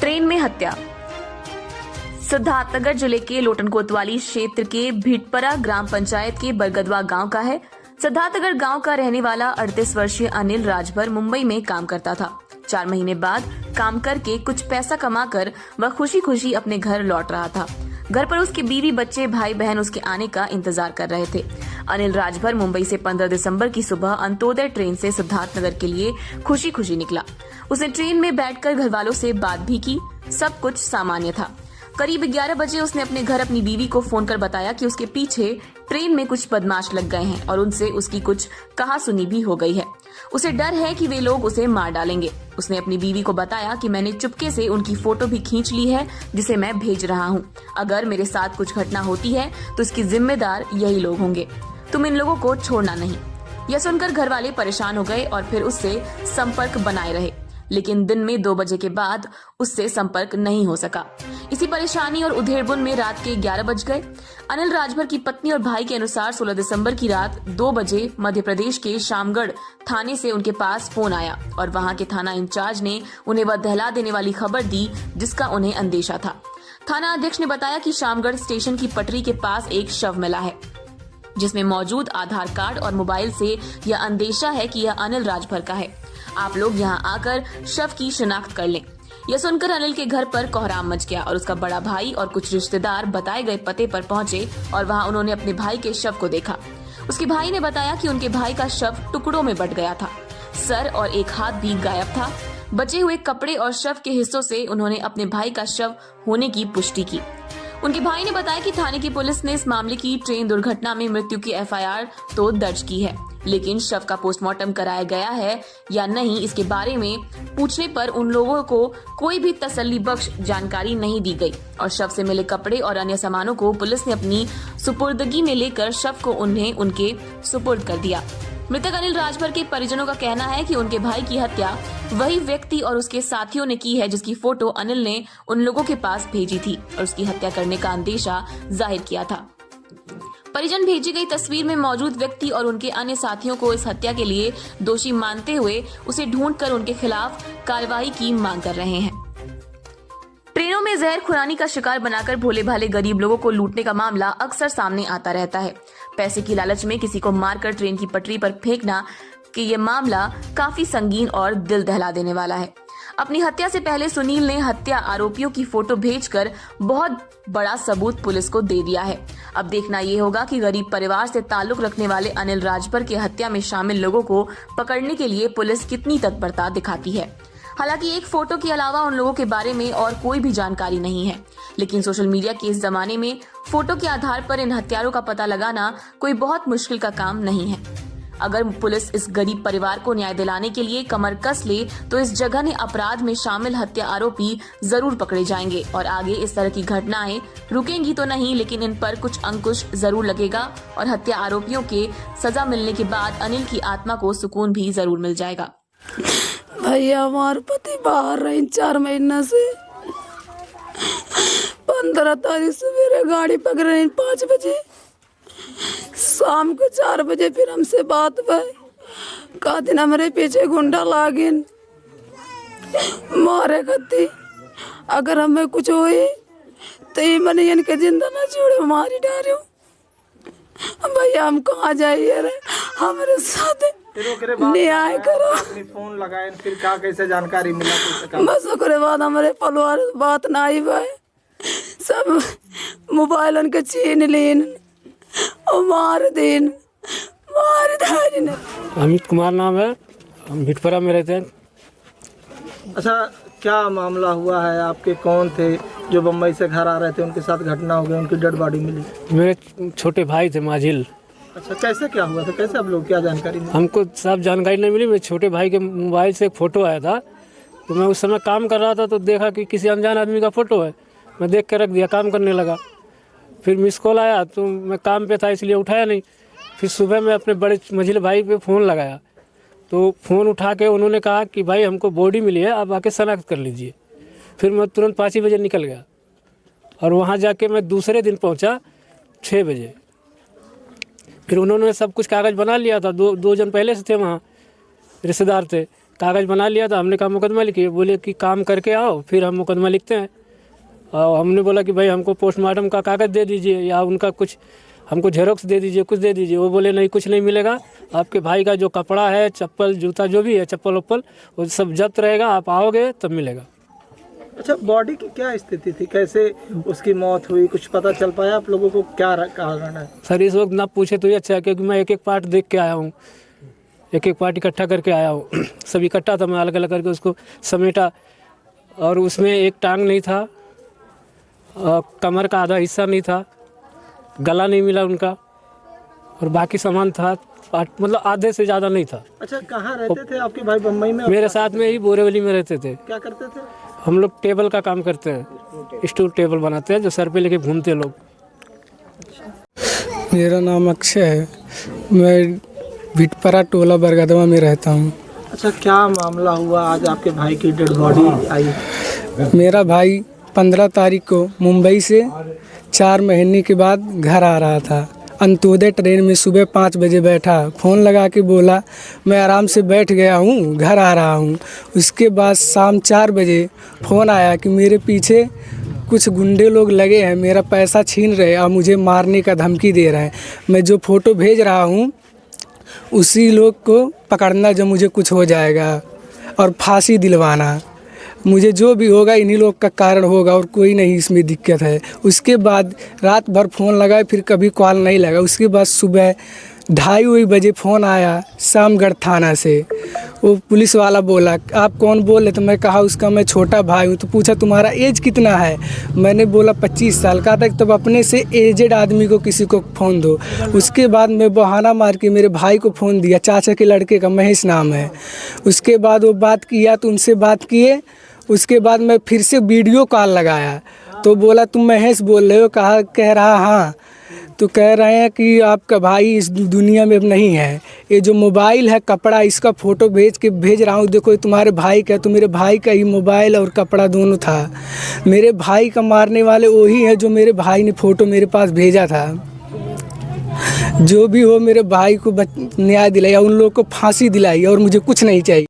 Train में हत्या। सिद्धार्थनगर जिले के लोटन कोतवाली क्षेत्र के भीटपरा ग्राम पंचायत के बरगदवा गांव का है। सिद्धार्थनगर गांव का रहने वाला 38 वर्षीय अनिल राजभर मुंबई में काम करता था। 4 महीने बाद काम करके कुछ पैसा कमाकर वह खुशी खुशी अपने घर लौट रहा था। घर पर उसकी बीवी, बच्चे, भाई बहन उसके आने का इंतजार कर रहे थे। अनिल राजभर मुंबई से 15 दिसंबर की सुबह अंत्योदय ट्रेन से सिद्धार्थनगर के लिए खुशी खुशी निकला। उसने ट्रेन में बैठकर घर वालों से बात भी की। सब कुछ सामान्य था। करीब 11 बजे उसने अपने घर अपनी बीवी को फोन कर बताया कि उसके पीछे ट्रेन में कुछ बदमाश लग गए हैं और उनसे उसकी कुछ कहासुनी भी हो गई है। उसे डर है कि वे लोग उसे मार डालेंगे। उसने अपनी बीवी को बताया कि मैंने चुपके से उनकी फोटो भी खींच ली है जिसे मैं भेज रहा हूँ। अगर मेरे साथ कुछ घटना होती है तो इसकी जिम्मेदार यही लोग होंगे। तुम इन लोगों को छोड़ना नहीं। यह सुनकर घर वाले परेशान हो गए और फिर उससे संपर्क बनाए रहे, लेकिन दिन में 2 बजे के बाद उससे संपर्क नहीं हो सका। इसी परेशानी और उधेड़बुन में रात के 11 बज गए। अनिल राजभर की पत्नी और भाई के अनुसार 16 दिसंबर की रात 2 बजे मध्य प्रदेश के शामगढ़ थाने से उनके पास फोन आया और वहां के थाना इंचार्ज ने उन्हें वह दहला देने वाली खबर दी जिसका उन्हें अंदेशा था। थाना अध्यक्ष ने बताया कि शामगढ़ स्टेशन की पटरी के पास एक शव मिला है जिसमें मौजूद आधार कार्ड और मोबाइल से यह अंदेशा है कि यह अनिल राजभर का है। आप लोग यहां आकर शव की शिनाख्त कर लें। यह सुनकर अनिल के घर पर कोहराम मच गया और उसका बड़ा भाई और कुछ रिश्तेदार बताए गए पते पर पहुंचे और वहां उन्होंने अपने भाई के शव को देखा। उसके भाई ने बताया कि उनके भाई का शव टुकड़ों में बट गया था। सर और एक हाथ भी गायब था। बचे हुए कपड़े और शव के हिस्सों से उन्होंने अपने भाई का शव होने की पुष्टि की। उनके भाई ने बताया कि थाने की पुलिस ने इस मामले की ट्रेन दुर्घटना में मृत्यु की एफआईआर तो दर्ज की है, लेकिन शव का पोस्टमार्टम कराया गया है या नहीं इसके बारे में पूछने पर उन लोगों को कोई भी तसल्ली बख्श जानकारी नहीं दी गई और शव से मिले कपड़े और अन्य सामानों को पुलिस ने अपनी सुपुर्दगी में लेकर शव को उन्हें उनके सुपुर्द कर दिया। मृतक अनिल राजभर के परिजनों का कहना है कि उनके भाई की हत्या वही व्यक्ति और उसके साथियों ने की है जिसकी फोटो अनिल ने उन लोगों के पास भेजी थी और उसकी हत्या करने का अंदेशा जाहिर किया था। परिजन भेजी गई तस्वीर में मौजूद व्यक्ति और उनके अन्य साथियों को इस हत्या के लिए दोषी मानते हुए उसे ढूंढकर उनके खिलाफ कार्रवाई की मांग कर रहे हैं। ट्रेनों में जहर खुरानी का शिकार बनाकर भोले भाले गरीब लोगों को लूटने का मामला अक्सर सामने आता रहता है। पैसे की लालच में किसी को मारकर ट्रेन की पटरी पर फेंकना कि ये मामला काफी संगीन और दिल दहला देने वाला है। अपनी हत्या से पहले सुनील ने हत्या आरोपियों की फोटो भेजकर बहुत बड़ा सबूत पुलिस को दे दिया है। अब देखना ये होगा कि गरीब परिवार से ताल्लुक रखने वाले अनिल राजभर की हत्या में शामिल लोगों को पकड़ने के लिए पुलिस कितनी तत्परता दिखाती है। हालांकि एक फोटो के अलावा उन लोगों के बारे में और कोई भी जानकारी नहीं है, लेकिन सोशल मीडिया के इस जमाने में फोटो के आधार पर इन हत्यारों का पता लगाना कोई बहुत मुश्किल का काम नहीं है। अगर पुलिस इस गरीब परिवार को न्याय दिलाने के लिए कमर कस ले तो इस जघन्य अपराध में शामिल हत्या आरोपी जरूर पकड़े जाएंगे और आगे इस तरह की घटनाएं रुकेंगी तो नहीं, लेकिन इन पर कुछ अंकुश जरूर लगेगा और हत्या आरोपियों के सजा मिलने के बाद अनिल की आत्मा को सुकून भी जरूर मिल जाएगा। भैया हमारे पति बाहर रहे 4 महीना से। 15 तारीख सवेरे गाड़ी पकड़ रहे 5 बजे, शाम को 4 बजे फिर हमसे बात भई। का दिन हमारे पीछे गुंडा लागे मारे गति, अगर हमें कुछ होए तो ये मैंने इनके जिंदा ना छोड़े मारी डालो। भैया हम कहाँ जाइए रे, हमारे साथ न्याय करो। फोन लगाए फिर क्या कैसे जानकारी मिला? बस ओकरे बाद हमारे परिवार बात ना आई भाई, सब मोबाइल उनके छीन लीन और मार दिन अमित कुमार नाम है, हम भीटपरा में रहते हैं। अच्छा, क्या मामला हुआ है? आपके कौन थे जो बम्बई से घर आ रहे थे, उनके साथ घटना हो गई, उनकी डेड बॉडी मिली? मेरे छोटे भाई थे माजिल। अच्छा, कैसे क्या हुआ था? कैसे आप लोग क्या जानकारी मिली? हमको सब जानकारी नहीं मिली। मेरे छोटे भाई के मोबाइल से एक फ़ोटो आया था, तो मैं उस समय काम कर रहा था तो देखा कि किसी अनजान आदमी का फ़ोटो है। मैं देख कर रख दिया, काम करने लगा। फिर मिस कॉल आया तो मैं काम पे था इसलिए उठाया नहीं। फिर सुबह मैं अपने बड़े मझिल भाई पे फ़ोन लगाया तो फ़ोन उठा के उन्होंने कहा कि भाई हमको बॉडी मिली है, आप आके शनाख्त कर लीजिए। फिर मैं तुरंत 5 बजे निकल गया और वहाँ जाके मैं दूसरे दिन पहुँचा 6 बजे। फिर उन्होंने सब कुछ कागज़ बना लिया था। दो जन पहले से थे वहाँ, रिश्तेदार थे। कागज़ बना लिया था। हमने कहा मुकदमा लिखिए, बोले कि काम करके आओ फिर हम मुकदमा लिखते हैं। और हमने बोला कि भाई हमको पोस्टमार्टम का कागज़ दे दीजिए या उनका कुछ हमको जेरोक्स दे दीजिए, कुछ दे दीजिए। वो बोले नहीं, कुछ नहीं मिलेगा, आपके भाई का जो कपड़ा है, चप्पल जूता जो भी है, चप्पल वप्पल वो सब जब्त रहेगा, आप आओगे तब मिलेगा। अच्छा, बॉडी की क्या स्थिति थी, कैसे उसकी मौत हुई, कुछ पता चल पाया आप लोगों को, क्या कारण है? सर इस वक्त ना पूछे तो ये अच्छा है, क्योंकि मैं एक एक पार्ट देख के आया हूँ, एक एक पार्ट इकट्ठा करके आया हूँ। सब इकट्ठा था, मैं अलग अलग करके उसको समेटा। और उसमें एक टांग नहीं था, कमर का आधा हिस्सा नहीं था, गला नहीं मिला उनका, और बाकी सामान था, मतलब आधे से ज़्यादा नहीं था। अच्छा, कहाँ रहते थे आपके भाई? बम्बई में? मेरे साथ में ही बोरेवली में रहते थे। क्या करते थे? हम लोग टेबल का काम करते हैं, स्टूल टेबल बनाते हैं जो सर पे लेके घूमते हैं लोग। मेरा नाम अक्षय है, मैं भिटपरा टोला बरगदवा में रहता हूँ। अच्छा, क्या मामला हुआ आज आपके भाई की डेड बॉडी आई? मेरा भाई 15 तारीख को मुंबई से 4 महीने के बाद घर आ रहा था। अंत्योदय ट्रेन में सुबह 5 बजे बैठा, फ़ोन लगा के बोला मैं आराम से बैठ गया हूँ, घर आ रहा हूँ। उसके बाद शाम 4 बजे फ़ोन आया कि मेरे पीछे कुछ गुंडे लोग लगे हैं, मेरा पैसा छीन रहे और मुझे मारने का धमकी दे रहे हैं। मैं जो फ़ोटो भेज रहा हूँ उसी लोग को पकड़ना जो मुझे कुछ हो जाएगा और फांसी दिलवाना, मुझे जो भी होगा इन्हीं लोग का कारण होगा और कोई नहीं इसमें दिक्कत है। उसके बाद रात भर फ़ोन लगाए, फिर कभी कॉल नहीं लगा। उसके बाद सुबह 2:30 बजे फ़ोन आया शामगढ़ थाना से। वो पुलिस वाला बोला आप कौन बोले, तो मैं कहा उसका मैं छोटा भाई हूँ। तो पूछा तुम्हारा एज कितना है? मैंने बोला 25 साल का। था तब अपने से एजेड आदमी को किसी को फ़ोन दो। उसके बाद मैं बहाना मार के मेरे भाई को फ़ोन दिया, चाचा के लड़के का महेश नाम है। उसके बाद वो बात किया तो उनसे बात किए। उसके बाद मैं फिर से वीडियो कॉल लगाया तो बोला तुम महेश बोल रहे हो? कह रहा हाँ। तो कह रहे हैं कि आपका भाई इस दुनिया में अब नहीं है। ये जो मोबाइल है, कपड़ा, इसका फ़ोटो भेज रहा हूँ, देखो ये तुम्हारे भाई का। तो मेरे भाई का ही मोबाइल और कपड़ा दोनों था। मेरे भाई का मारने वाले वही है जो मेरे भाई ने फ़ोटो मेरे पास भेजा था। जो भी हो मेरे भाई को न्याय दिलाया, उन लोगों को फांसी दिलाई और मुझे कुछ नहीं चाहिए।